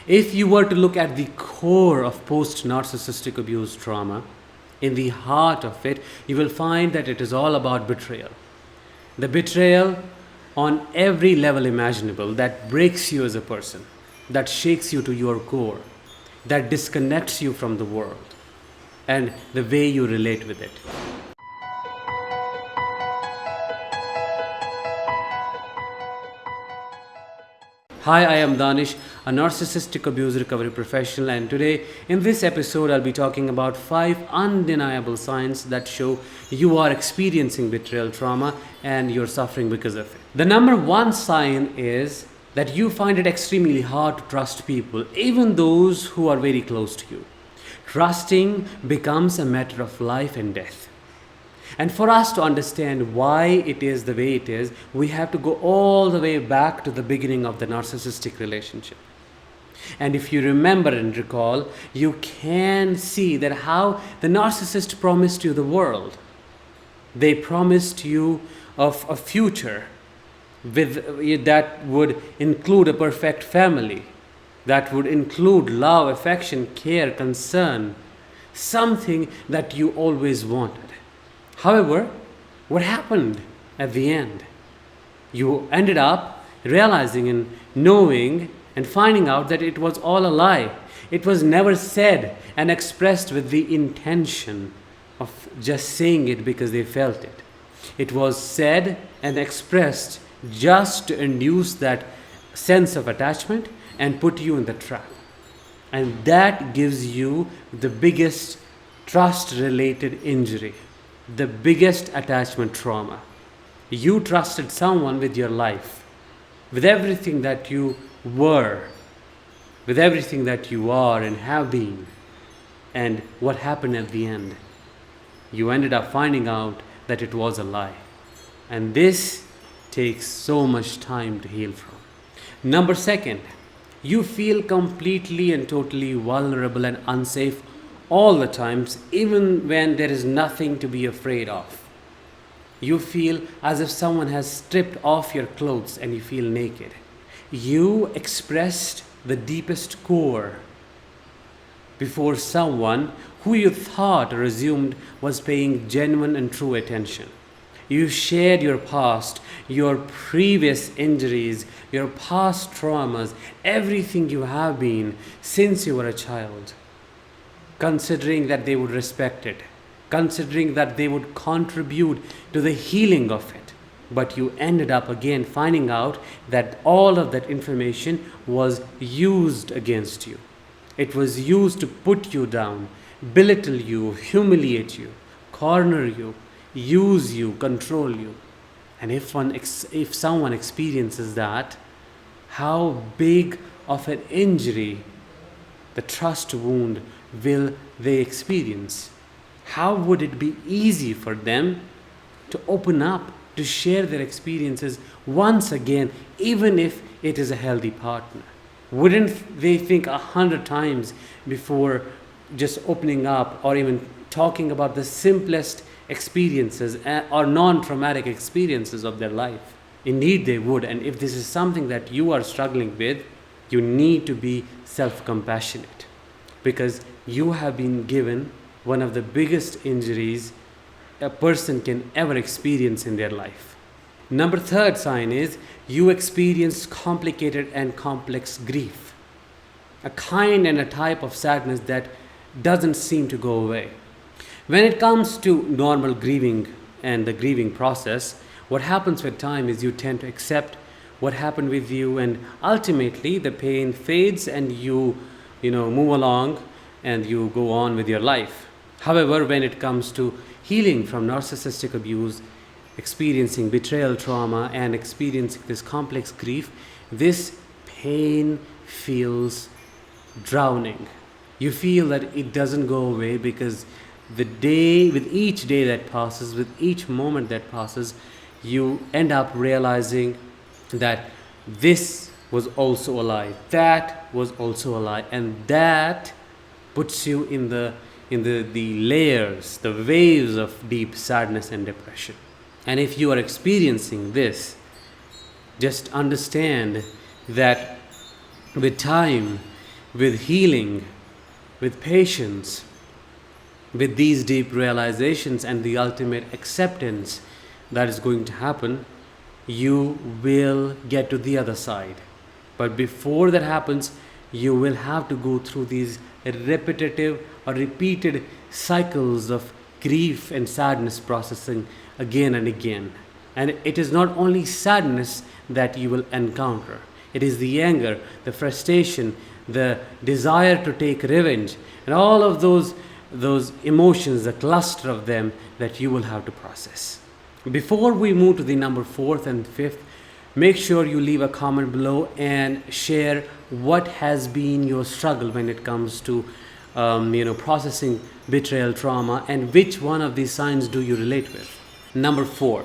If you were to look at the core of post narcissistic abuse trauma, in the heart of it, you will find that it is all about betrayal. The betrayal on every level imaginable that breaks you as a person, that shakes you to your core, that disconnects you from the world and the way you relate with it. Hi, I am Danish, a narcissistic abuse recovery professional, and today in this episode I'll be talking about 5 undeniable signs that show you are experiencing betrayal trauma and you're suffering because of it. The number one sign is that you find it extremely hard to trust people, even those who are very close to you. Trusting becomes a matter of life and death. And for us to understand why it is the way it is, we have to go all the way back to the beginning of the narcissistic relationship. And if you remember and recall, you can see that how the narcissist promised you the world. They promised you of a future that would include a perfect family, that would include love, affection, care, concern, something that you always wanted. However, what happened at the end? You ended up realizing and knowing and finding out that it was all a lie. It was never said and expressed with the intention of just saying it because they felt it. It was said and expressed just to induce that sense of attachment and put you in the trap. And that gives you the biggest trust-related injury, the biggest attachment trauma. You trusted someone with your life, with everything that you were, with everything that you are and have been. And what happened at the end? You ended up finding out that it was a lie. And this takes so much time to heal from. Number second, you feel completely and totally vulnerable and unsafe all the times, even when there is nothing to be afraid of. You feel as if someone has stripped off your clothes and you feel naked. You expressed the deepest core before someone who you thought or assumed was paying genuine and true attention. You shared your past, your previous injuries, your past traumas, everything you have been since you were a child, considering that they would respect it, considering that they would contribute to the healing of it. But you ended up again finding out that all of that information was used against you. It was used to put you down, belittle you, humiliate you, corner you, use you, control you. And if someone experiences that, how big of an injury, the trust wound, will they experience? How would it be easy for them to open up, to share their experiences once again, even if it is a healthy partner? Wouldn't they think 100 times before just opening up or even talking about the simplest experiences or non-traumatic experiences of their life? Indeed they would. And if this is something that you are struggling with, you need to be self-compassionate, because you have been given one of the biggest injuries a person can ever experience in their life. Number third sign is you experience complicated and complex grief, a kind and a type of sadness that doesn't seem to go away. When it comes to normal grieving and the grieving process, what happens with time is you tend to accept what happened with you, and ultimately the pain fades and you move along and you go on with your life. However, when it comes to healing from narcissistic abuse, experiencing betrayal trauma and experiencing this complex grief, this pain feels drowning. You feel that it doesn't go away, because with each day that passes, with each moment that passes, you end up realizing that this was also a lie, that was also a lie, and that puts you in the layers, the waves of deep sadness and depression. And if you are experiencing this, just understand that with time with healing, with patience, with these deep realizations and the ultimate acceptance that is going to happen, you will get to the other side. But before that happens, you will have to go through these repetitive or repeated cycles of grief and sadness processing again and again. And it is not only sadness that you will encounter, it is the anger, the frustration, the desire to take revenge, and all of those emotions, the cluster of them that you will have to process. Before we move to the number fourth and fifth, make sure you leave a comment below and share what has been your struggle when it comes to processing betrayal trauma, and which one of these signs do you relate with. Number 4,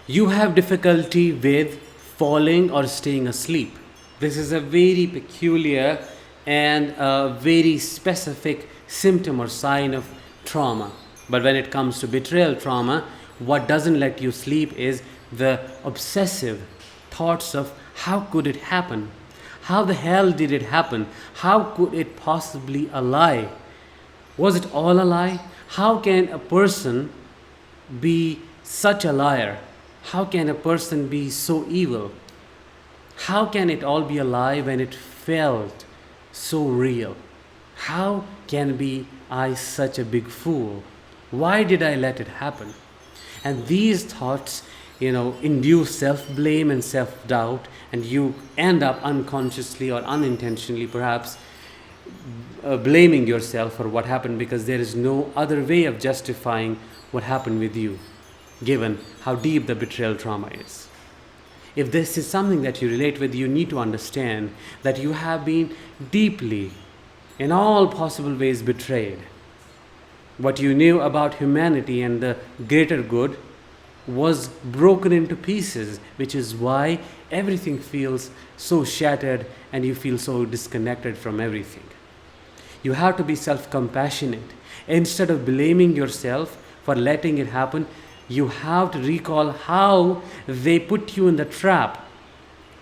you have difficulty with falling or staying asleep. This is a very peculiar and a very specific symptom or sign of trauma. But when it comes to betrayal trauma, what doesn't let you sleep is the obsessive thoughts of how could it happen? How the hell did it happen? How could it possibly a lie? Was it all a lie? How can a person be such a liar? How can a person be so evil? How can it all be a lie when it felt so real? How can be I such a big fool? Why did I let it happen? And these thoughts, induce self-blame and self-doubt, and you end up unconsciously or unintentionally perhaps blaming yourself for what happened, because there is no other way of justifying what happened with you, given how deep the betrayal trauma is. If this is something that you relate with, you need to understand that you have been deeply, in all possible ways, betrayed. What you knew about humanity and the greater good was broken into pieces, which is why everything feels so shattered and you feel so disconnected from everything. You have to be self-compassionate. Instead of blaming yourself for letting it happen, you have to recall how they put you in the trap,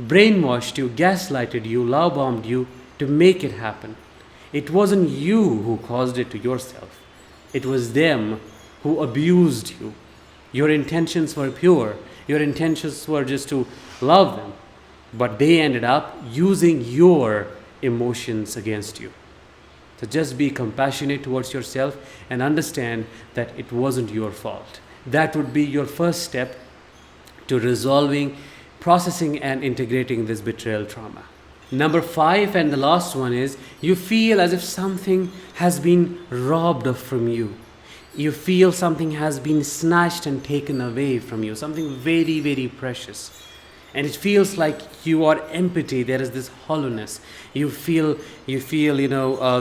brainwashed you, gaslighted you, love bombed you to make it happen. It wasn't you who caused it to yourself. It was them who abused you. Your intentions were pure. Your intentions were just to love them. But they ended up using your emotions against you. So just be compassionate towards yourself and understand that it wasn't your fault. That would be your first step to resolving, processing, and integrating this betrayal trauma. Number 5 and the last one is you feel as if something has been robbed from you. You feel something has been snatched and taken away from you, something very, very precious. And it feels like you are empty. There is this hollowness. You feel,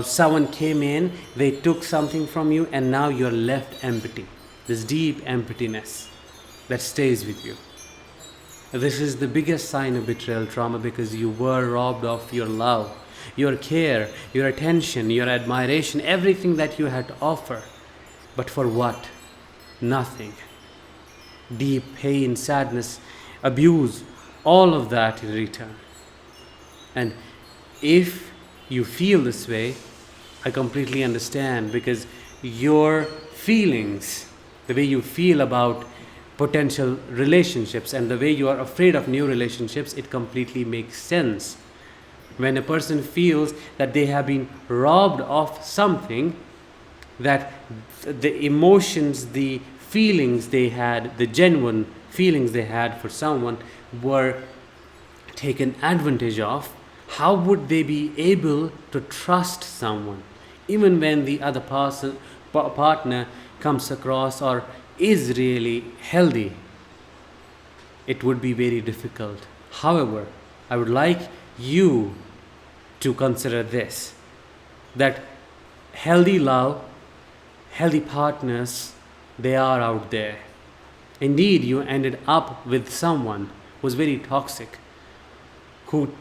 someone came in, they took something from you, and now you're left empty. This deep emptiness that stays with you. This is the biggest sign of betrayal trauma, because you were robbed of your love, your care, your attention, your admiration, everything that you had to offer. But for what? Nothing. Deep pain, sadness, abuse, all of that in return. And if you feel this way, I completely understand, because your feelings, the way you feel about potential relationships and the way you are afraid of new relationships, it completely makes sense. When a person feels that they have been robbed of something, that the emotions, the feelings they had, the genuine feelings they had for someone were taken advantage of, how would they be able to trust someone even when the other partner comes across or is really healthy? It would be very difficult. However, I would like you to consider this, that healthy love, healthy partners, they are out there. Indeed, you ended up with someone who was very toxic, who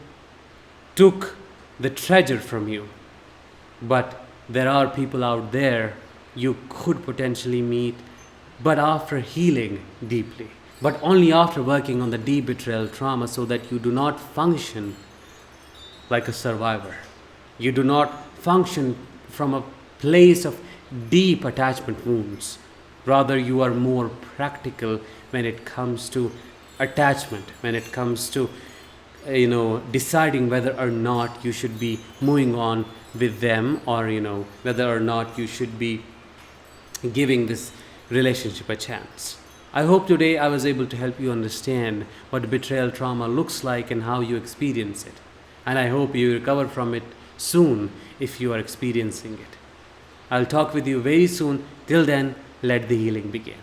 took the treasure from you. But there are people out there you could potentially meet, but after healing deeply, but only after working on the deep betrayal trauma, so that you do not function like a survivor. You do not function from a place of deep attachment wounds. Rather, you are more practical when it comes to attachment, when it comes to deciding whether or not you should be moving on with them, or whether or not you should be giving this relationship a chance. I hope today I was able to help you understand what betrayal trauma looks like and how you experience it. And I hope you recover from it soon if you are experiencing it. I'll talk with you very soon. Till then, let the healing begin.